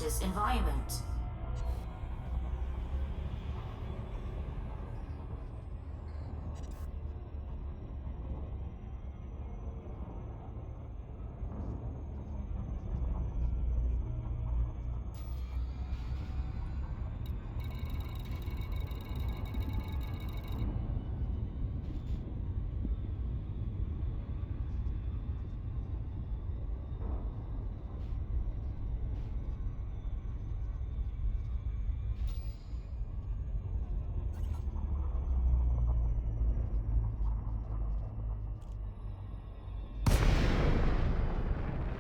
hazardous environment.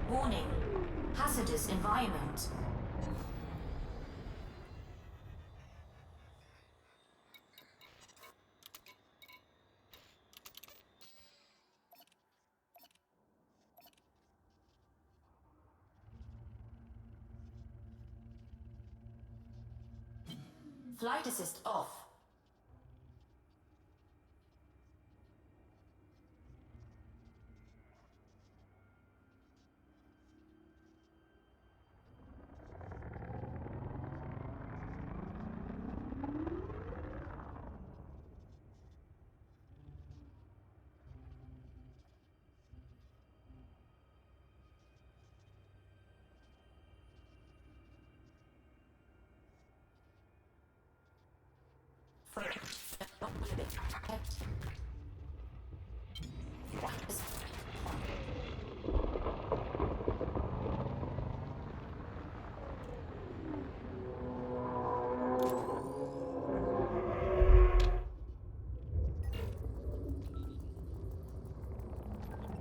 Warning, hazardous environment. Flight assist off.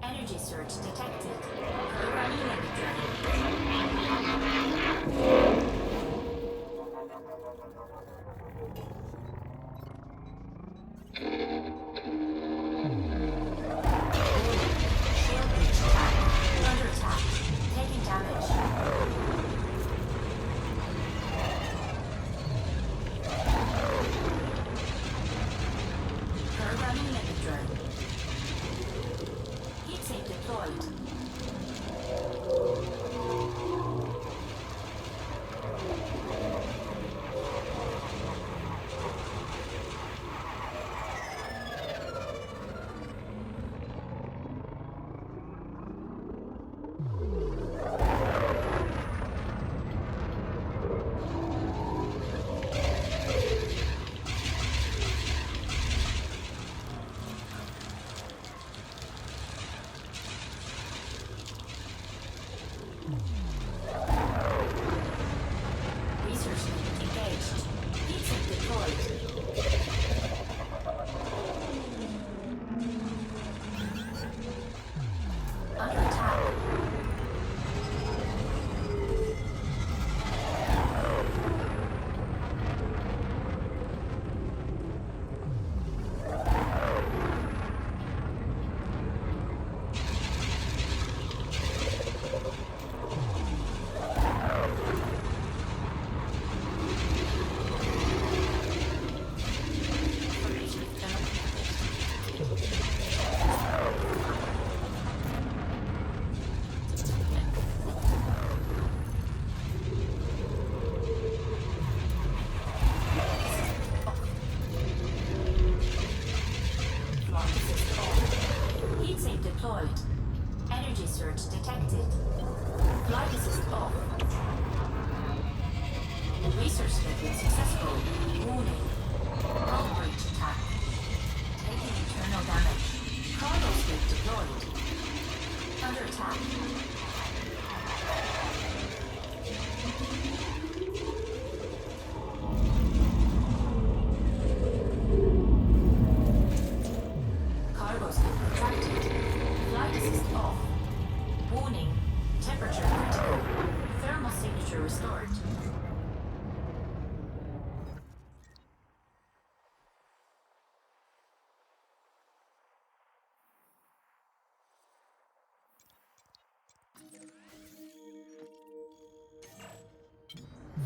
Energy surge detected. Programming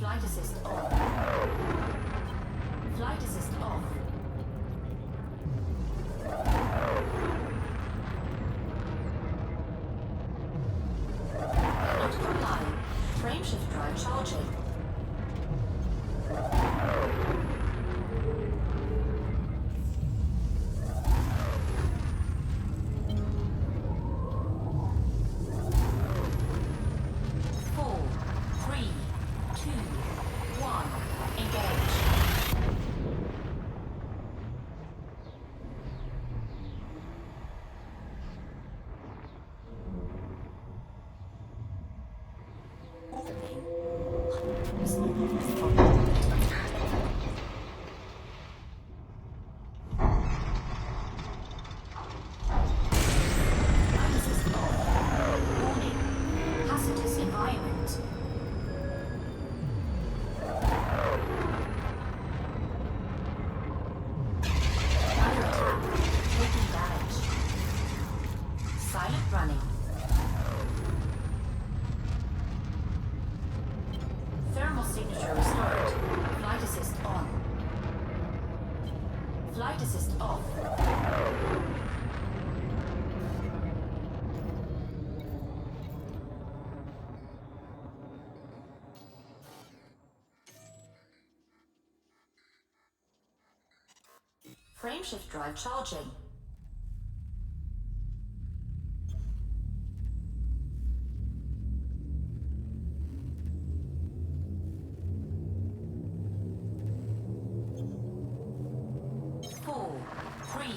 Flight assist off. Flight assist off. Not complying. Frameshift drive charging. Flight assist off. Frameshift drive charging. Four, three,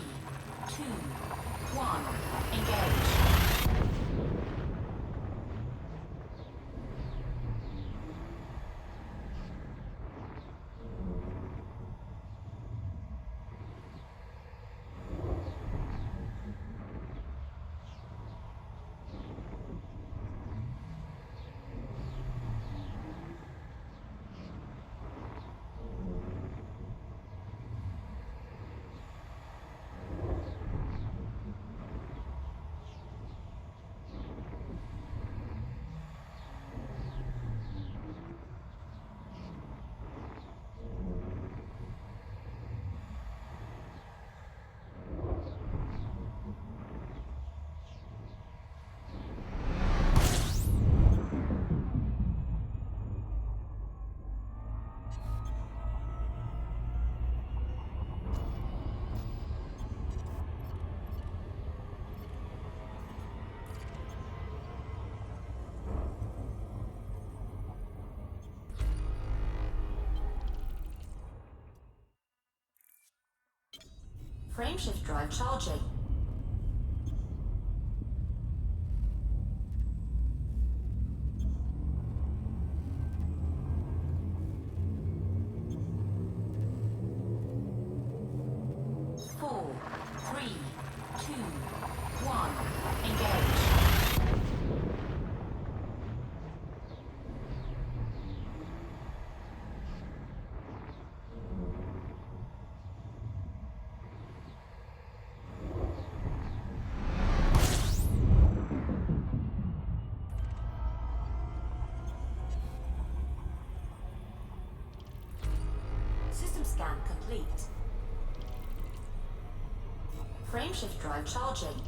two, one. Engage. Frameshift drive charging. Four, three, two, one. Engage. System scan complete. Frameshift drive charging.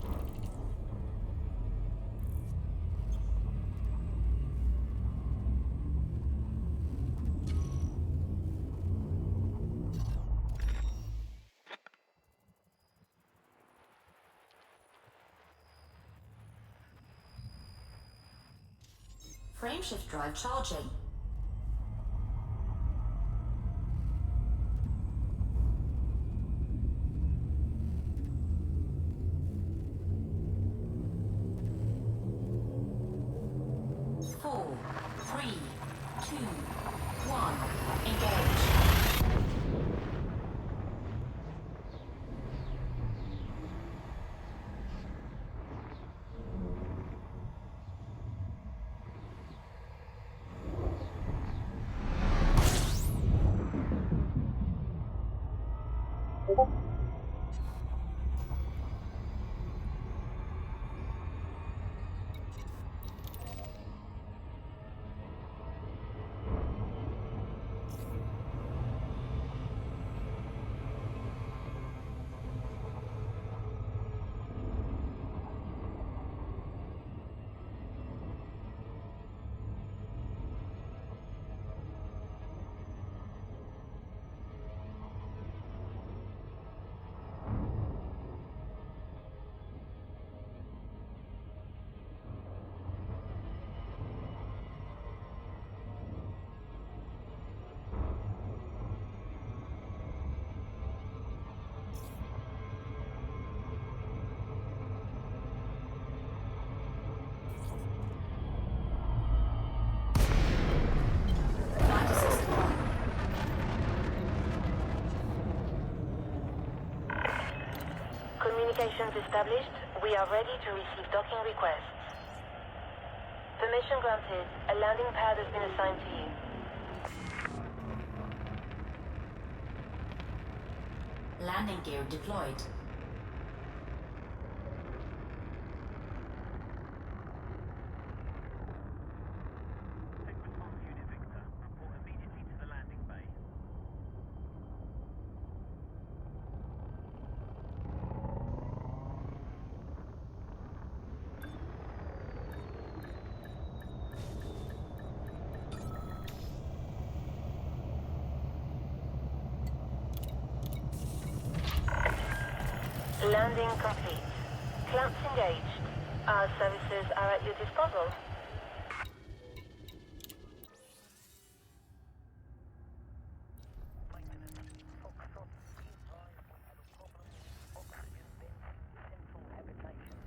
Frameshift drive charging. Four, three, two, one. Engage. Flight assist on. Communications established. We are ready to receive docking requests. Permission granted. A landing pad has been assigned to you. Landing gear deployed. Take response unit Victor. Report immediately to the landing bay. Landing complete. Clamps engaged. Our services are at your disposal. Maintenance. Foxtrot, be advised we have a problem with oxygen vents, central habitation.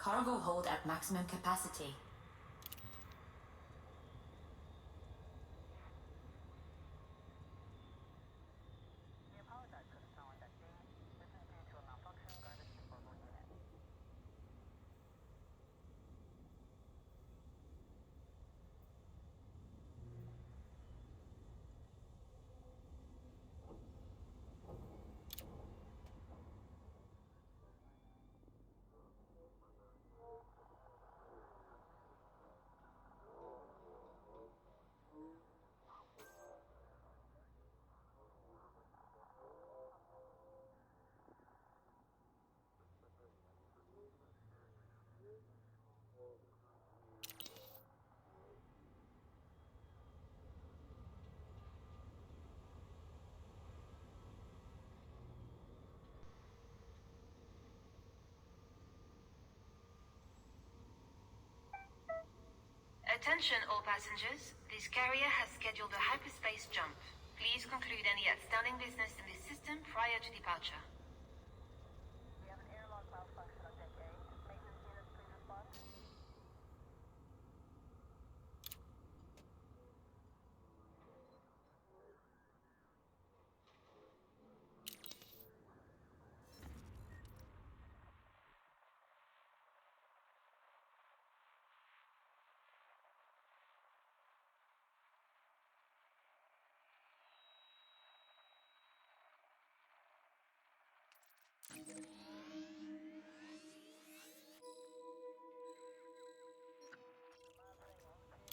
Cargo hold at maximum capacity. We apologize for the sound that day. This is due to a malfunction garbage disposal unit. Attention all passengers, this carrier has scheduled a hyperspace jump. Please conclude any outstanding business in this system prior to departure. We have an airlock malfunction on deck A. Maintenance units, please respond.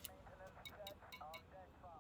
Maintenance check on deck 5.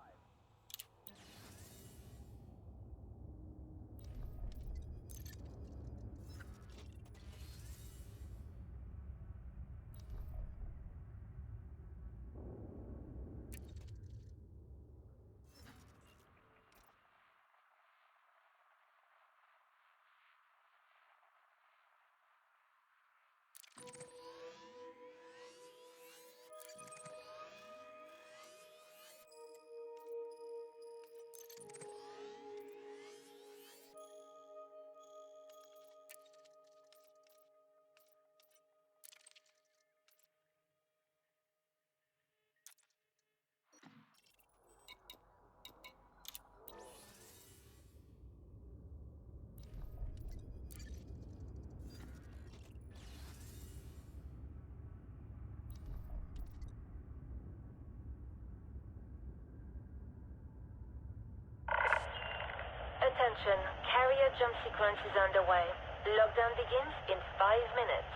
Attention, carrier jump sequence is underway. Lockdown begins in 5 minutes.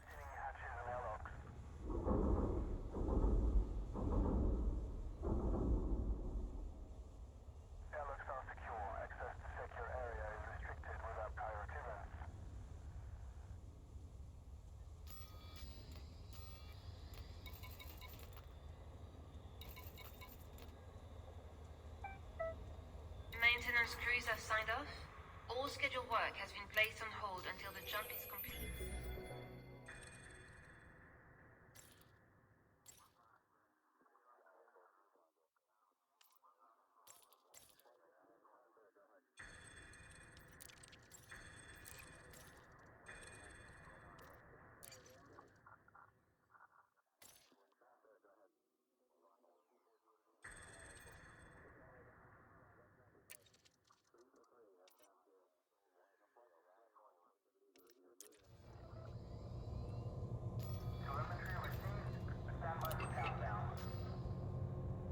Sealing hatches and airlocks. Airlocks are secure. Access to secure area is restricted without prior clearance. Maintenance crews have signed off. All scheduled work has been placed on hold until the jump is complete. Telemetry received. Stand by for countdown.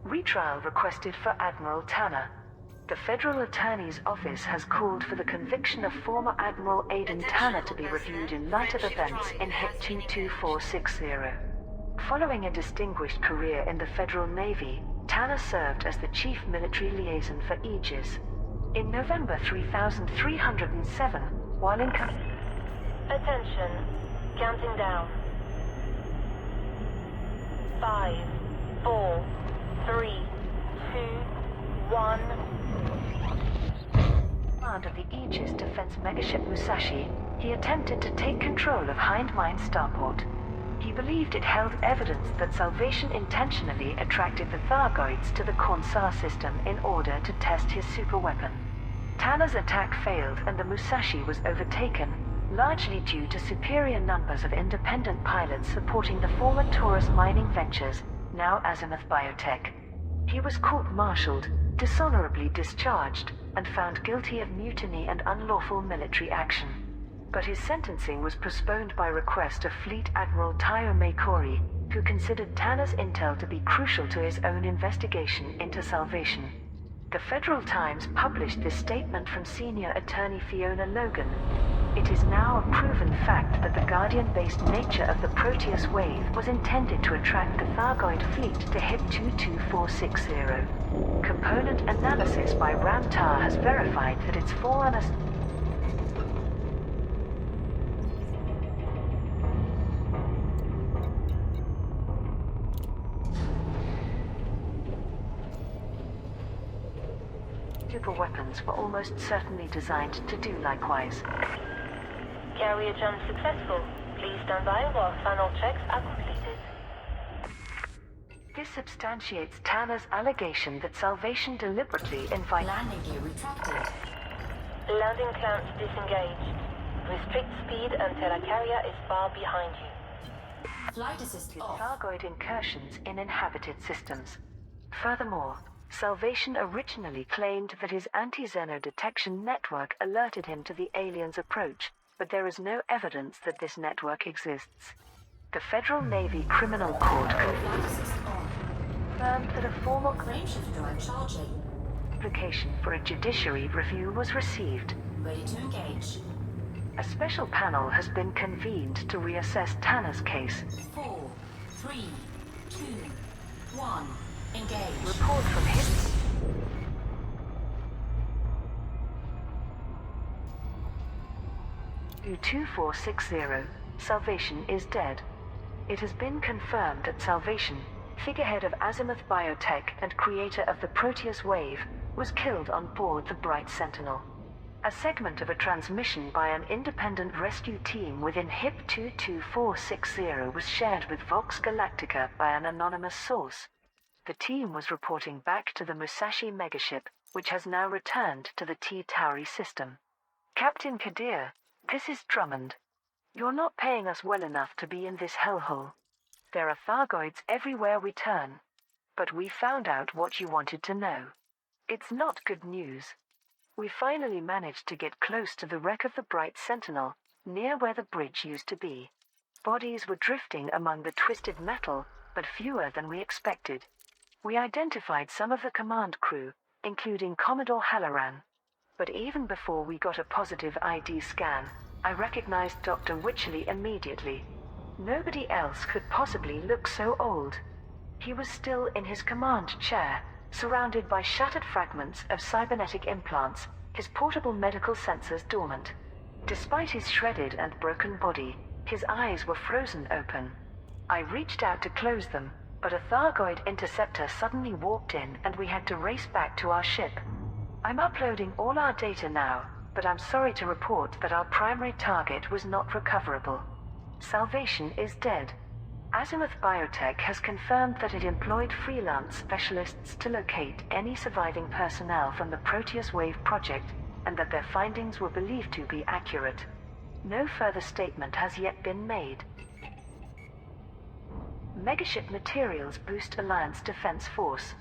Retrial requested for Admiral Tanner. The Federal Attorney's Office has called for the conviction of former Admiral Aidan Tanner to be reviewed in light of events in HIP 22460. Following a distinguished career in the Federal Navy, Tanner served as the Chief Military Liaison for Aegis. In November 3307, while in Attention. Counting down. 5, 4, 3, 2, 1. command of the Aegis defense megaship Musashi, he attempted to take control of Hindmine starport. He believed it held evidence that Salvation intentionally attracted the Thargoids to the Khonsar system in order to test his superweapon. Tanner's attack failed and the Musashi was overtaken, largely due to superior numbers of independent pilots supporting the former Taurus Mining Ventures, now Azimuth Biotech. He was court-martialed, dishonorably discharged, and found guilty of mutiny and unlawful military action. But his sentencing was postponed by request of Fleet Admiral Tayo Meikori, who considered Tanner's intel to be crucial to his own investigation into Salvation. The Federal Times published this statement from senior attorney Fiona Logan. It is now a proven fact that the Guardian-based nature of the Proteus wave was intended to attract the Thargoid fleet to HIP 22460. Component analysis by Ramtar has verified that its Forerunner superweapons were almost certainly designed to do likewise. Carrier jump successful. Please stand by while final checks are completed. This substantiates Tanner's allegation that Salvation deliberately invited Landing gear retracted. Landing clamps disengaged. Restrict speed until a carrier is far behind you. Flight assist off. Thargoid incursions in inhabited systems. Furthermore, Salvation originally claimed that his anti-Xeno detection network alerted him to the aliens' approach, but there is no evidence that this network exists. The Federal Navy Criminal Court Flight assist on. confirmed that a formal Frameshift drive charging. application for a judiciary review was received. Ready to engage. A special panel has been convened to reassess Tanner's case. 4, 3, 2, 1. Engage. Report from HIP 2460. Salvation is dead. It has been confirmed that Salvation, figurehead of Azimuth Biotech and creator of the Proteus wave, was killed on board the Bright Sentinel. A segment of a transmission by an independent rescue team within HIP 22460 was shared with Vox Galactica by an anonymous source. The team was reporting back to the Musashi megaship, which has now returned to the T-Tauri system. Captain Kadir, this is Drummond. You're not paying us well enough to be in this hellhole. There are Thargoids everywhere we turn. But we found out what you wanted to know. It's not good news. We finally managed to get close to the wreck of the Bright Sentinel, near where the bridge used to be. Bodies were drifting among the twisted metal, but fewer than we expected. We identified some of the command crew, including Commodore Halloran. But even before we got a positive ID scan, I recognized Dr. Wycherley immediately. Nobody else could possibly look so old. He was still in his command chair, surrounded by shattered fragments of cybernetic implants, his portable medical sensors dormant. Despite his shredded and broken body, his eyes were frozen open. I reached out to close them, but a Thargoid interceptor suddenly walked in and we had to race back to our ship. I'm uploading all our data now, but I'm sorry to report that our primary target was not recoverable. Salvation is dead. Azimuth Biotech has confirmed that it employed freelance specialists to locate any surviving personnel from the Proteus Wave project, and that their findings were believed to be accurate. No further statement has yet been made. Megaship materials boost Alliance Defense Force.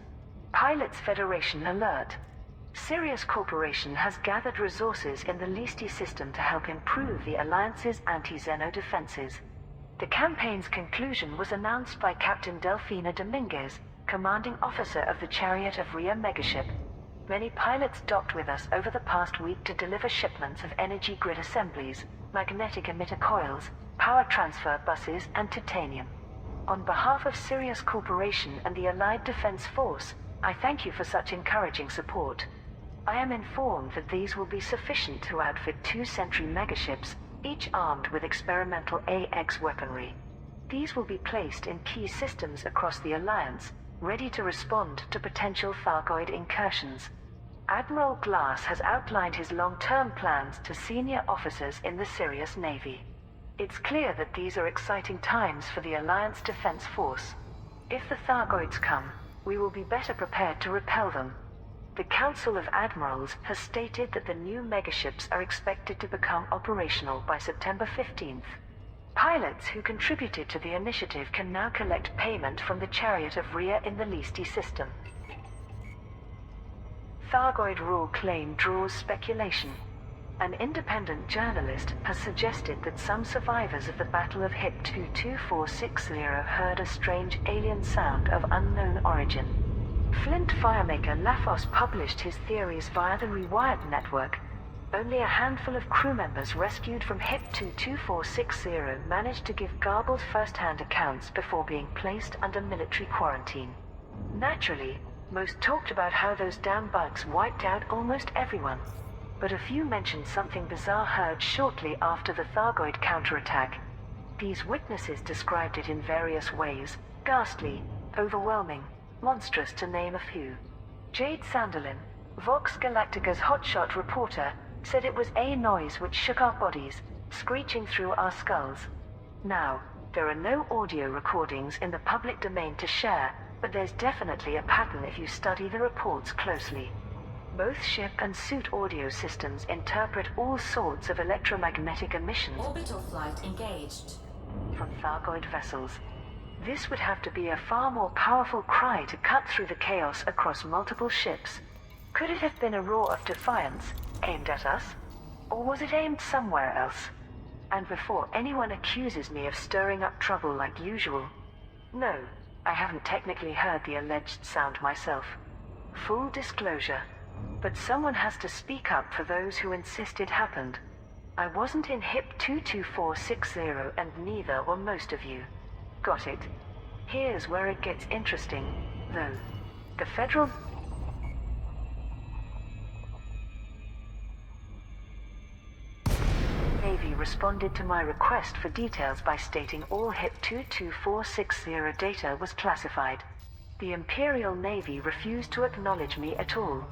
Pilots Federation alert. Sirius Corporation has gathered resources in the Listi system to help improve the Alliance's anti-Xeno defenses. The campaign's conclusion was announced by Captain Delfina Dominguez, commanding officer of the Chariot of Rhea megaship. Many pilots docked with us over the past week to deliver shipments of energy grid assemblies, magnetic emitter coils, power transfer buses, and titanium. On behalf of Sirius Corporation and the Allied Defense Force, I thank you for such encouraging support. I am informed that these will be sufficient to outfit 2 Sentry megaships, each armed with experimental AX weaponry. These will be placed in key systems across the Alliance, ready to respond to potential Thargoid incursions. Admiral Glass has outlined his long-term plans to senior officers in the Sirius Navy. It's clear that these are exciting times for the Alliance Defense Force. If the Thargoids come, we will be better prepared to repel them. The Council of Admirals has stated that the new megaships are expected to become operational by September 15th. Pilots who contributed to the initiative can now collect payment from the Chariot of Rhea in the Listi system. Thargoid Raw claim draws speculation. An independent journalist has suggested that some survivors of the Battle of HIP 22460 heard a strange alien sound of unknown origin. Flint firemaker Lafos published his theories via the Rewired network. Only a handful of crew members rescued from HIP 22460 managed to give garbled first-hand accounts before being placed under military quarantine. Naturally, most talked about how those damn bugs wiped out almost everyone. But a few mentioned something bizarre heard shortly after the Thargoid counterattack. These witnesses described it in various ways: ghastly, overwhelming, monstrous to name a few. Jade Sanderlin, Vox Galactica's hotshot reporter, said it was a noise which shook our bodies, screeching through our skulls. Now, there are no audio recordings in the public domain to share, but there's definitely a pattern if you study the reports closely. Both ship and suit audio systems interpret all sorts of electromagnetic emissions Orbital flight engaged. from Thargoid vessels. This would have to be a far more powerful cry to cut through the chaos across multiple ships. Could it have been a roar of defiance, aimed at us? Or was it aimed somewhere else? And before anyone accuses me of stirring up trouble like usual, no, I haven't technically heard the alleged sound myself. Full disclosure. But someone has to speak up for those who insist it happened. I wasn't in HIP 22460 and neither were most of you. Got it. Here's where it gets interesting, though. The Federal Navy responded to my request for details by stating all HIP 22460 data was classified. The Imperial Navy refused to acknowledge me at all.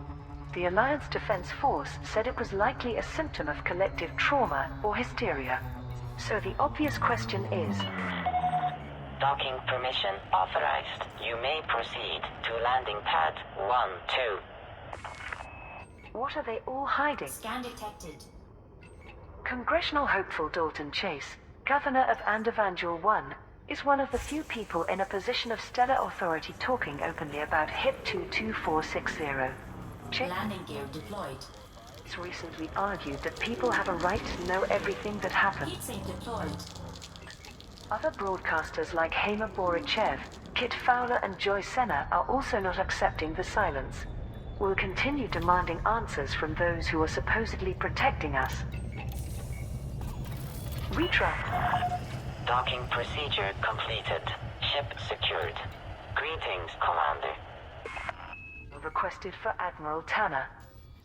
The Alliance Defense Force said it was likely a symptom of collective trauma or hysteria. So the obvious question is... Docking permission authorized. You may proceed to landing pad 1-2. What are they all hiding? Scan detected. Congressional hopeful Dalton Chase, governor of Andavangel 1, is one of the few people in a position of stellar authority talking openly about HIP 22460. Landing gear deployed. Chase recently argued that people have a right to know everything that happens. Heatsink deployed. Other broadcasters like Hamer Borichev, Kit Fowler and Joy Senna are also not accepting the silence. We'll continue demanding answers from those who are supposedly protecting us. Retract. Docking procedure completed. Ship secured. Greetings, Commander. Requested for Admiral Tanner.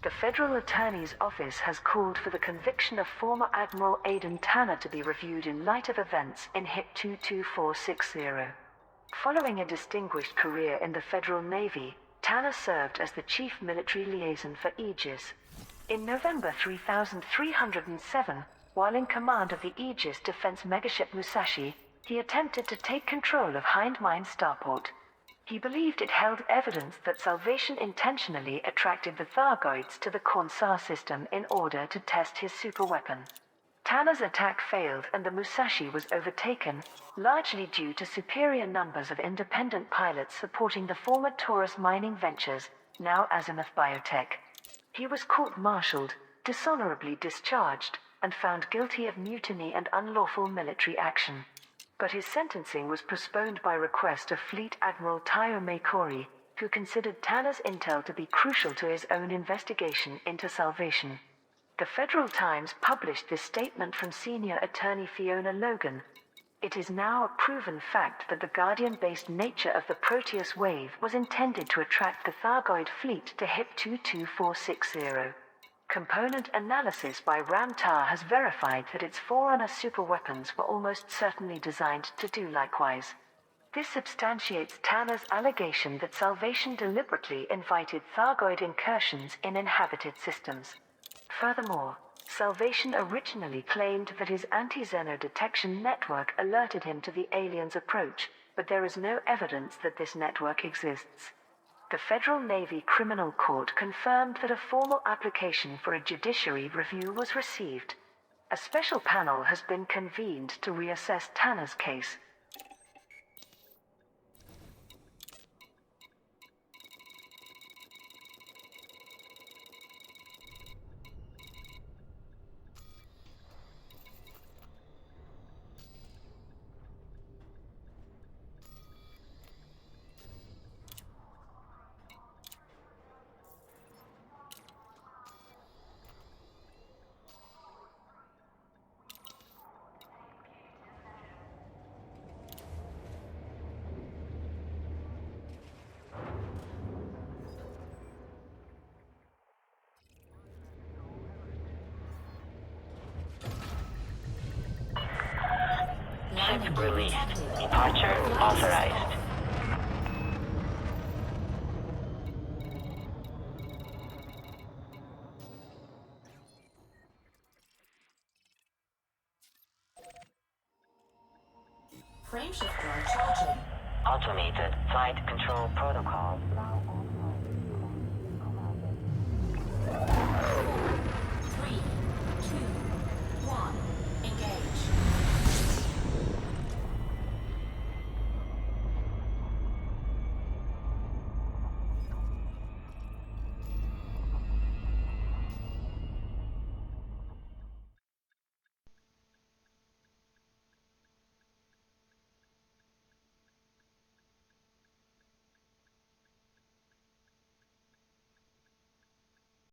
The Federal Attorney's Office has called for the conviction of former Admiral Aidan Tanner to be reviewed in light of events in HIP 22460. Following a distinguished career in the Federal Navy, Tanner served as the Chief Military Liaison for Aegis. In November 3307, while in command of the Aegis defense megaship Musashi, he attempted to take control of Hind Mine Starport. He believed it held evidence that Salvation intentionally attracted the Thargoids to the Khonsar system in order to test his superweapon. Tanner's attack failed and the Musashi was overtaken, largely due to superior numbers of independent pilots supporting the former Taurus Mining Ventures, now Azimuth Biotech. He was court-martialed, dishonorably discharged, and found guilty of mutiny and unlawful military action. But his sentencing was postponed by request of Fleet Admiral Tayo Makori, who considered Tanner's intel to be crucial to his own investigation into Salvation. The Federal Times published this statement from senior attorney Fiona Logan. It is now a proven fact that the Guardian-based nature of the Proteus wave was intended to attract the Thargoid fleet to HIP 22460. Component analysis by Ramtar has verified that its Forerunner superweapons were almost certainly designed to do likewise. This substantiates Tanner's allegation that Salvation deliberately invited Thargoid incursions in inhabited systems. Furthermore, Salvation originally claimed that his anti-Xeno detection network alerted him to the aliens' approach, but there is no evidence that this network exists. The Federal Navy Criminal Court confirmed that a formal application for a judiciary review was received. A special panel has been convened to reassess Tanner's case. Ship released. Departure authorized. Frameshifter charging. Automated flight control protocol.